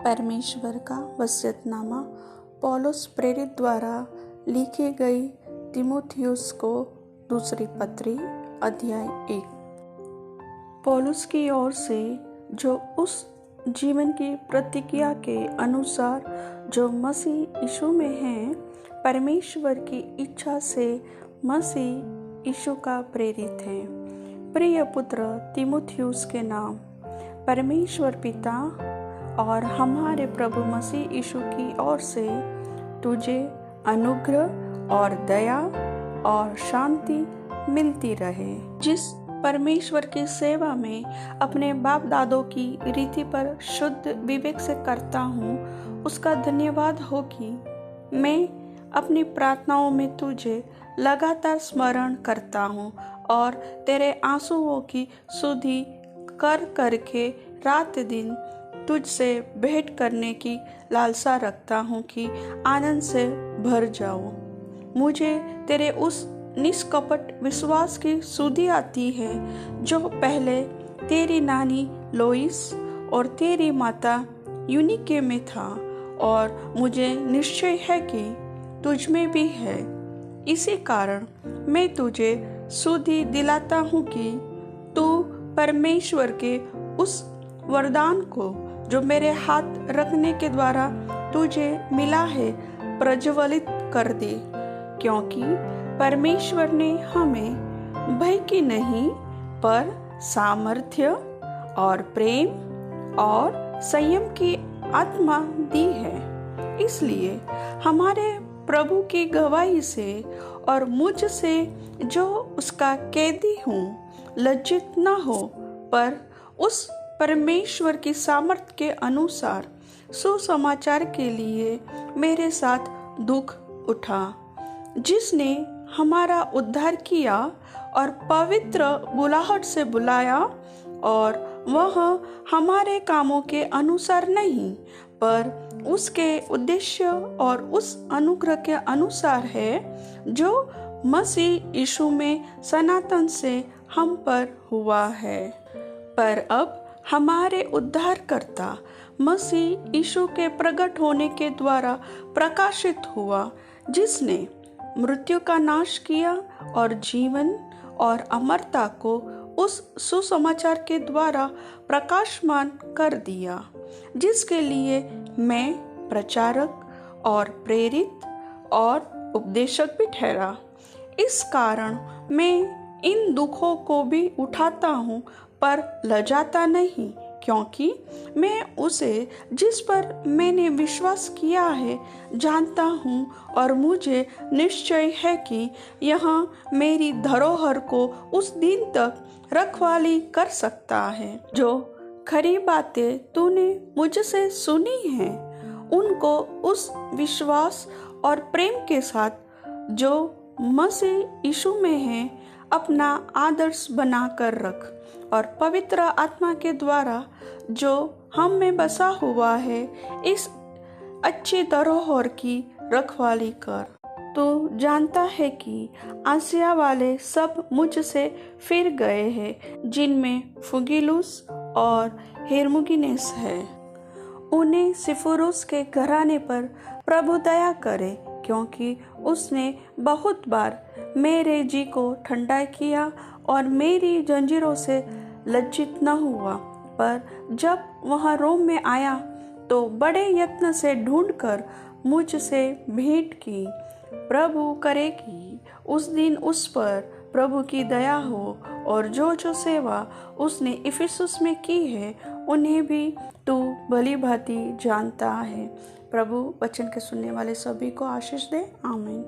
परमेश्वर का वसीयतनामा पौलुस प्रेरित द्वारा लिखी गई तीमुथियुस को दूसरी पत्री अध्याय 1। पौलुस की ओर से, जो उस जीवन की प्रतिज्ञा के अनुसार जो मसीह यीशु में है, परमेश्वर की इच्छा से मसीह यीशु का प्रेरित है। प्रिय पुत्र तीमुथियुस के नाम परमेश्वर पिता और हमारे प्रभु मसीह यीशु की ओर से तुझे अनुग्रह और दया और शांति मिलती रहे। जिस परमेश्वर की सेवा में अपने बाप दादों की रीति पर शुद्ध विवेक से करता हूँ, उसका धन्यवाद हो कि मैं अपनी प्रार्थनाओं में तुझे लगातार स्मरण करता हूँ और तेरे आंसुओं की सुधि कर करके रात दिन तुझसे भेंट करने की लालसा रखता हूँ कि आनंद से भर जाऊँ। मुझे तेरे उस निष्कपट विश्वास की सुधि आती है जो पहले तेरी नानी लोइस और तेरी माता यूनिके में था, और मुझे निश्चय है कि तुझ में भी है। इसी कारण मैं तुझे सुधि दिलाता हूँ कि तू परमेश्वर के उस वरदान को जो मेरे हाथ रखने के द्वारा तुझे मिला है प्रज्वलित कर दे, क्योंकि परमेश्वर ने हमें भय की नहीं पर सामर्थ्य और प्रेम और संयम की आत्मा दी है। इसलिए हमारे प्रभु की गवाही से और मुझ से जो उसका कैदी हूँ लज्जित न हो, पर उस परमेश्वर की सामर्थ्य के अनुसार सुसमाचार के लिए मेरे साथ दुख उठा, जिसने हमारा उद्धार किया और पवित्र बुलाहट से बुलाया, और वह हमारे कामों के अनुसार नहीं पर उसके उद्देश्य और उस अनुग्रह के अनुसार है जो मसीह यीशु में सनातन से हम पर हुआ है। पर अब हमारे उद्धारकर्ता मसीह यीशु के प्रकट होने के द्वारा प्रकाशित हुआ, जिसने मृत्यु का नाश किया और जीवन और अमरता को उस सुसमाचार के द्वारा प्रकाशमान कर दिया, जिसके लिए मैं प्रचारक और प्रेरित और उपदेशक भी ठहरा। इस कारण मैं इन दुखों को भी उठाता हूँ, पर लजाता नहीं, क्योंकि मैं उसे जिस पर मैंने विश्वास किया है जानता हूँ, और मुझे निश्चय है कि यह मेरी धरोहर को उस दिन तक रखवाली कर सकता है। जो खरी बातें तूने मुझसे सुनी हैं, उनको उस विश्वास और प्रेम के साथ जो मसीह यीशु में है अपना आदर्श बना कर रख, और पवित्र आत्मा के द्वारा जो हम में बसा हुआ है इस अच्छी धरोहर की रखवाली कर। तो जानता है कि आसिया वाले सब मुझसे फिर गए हैं, जिनमें फुगिलुस और हेरमुगिनेस है। उन्हें सिफुरुस के घराने पर प्रभु दया करे, क्योंकि उसने बहुत बार मेरे जी को ठंडा किया और मेरी जंजीरों से लज्जित न हुआ। पर जब वह रोम में आया तो बड़े यत्न से ढूंढकर मुझसे भेंट की। प्रभु करे कि उस दिन उस पर प्रभु की दया हो, और जो जो सेवा उसने इफिसुस में की है उन्हें भी तू भली भांति जानता है। प्रभु वचन के सुनने वाले सभी को आशीष दे। आमीन।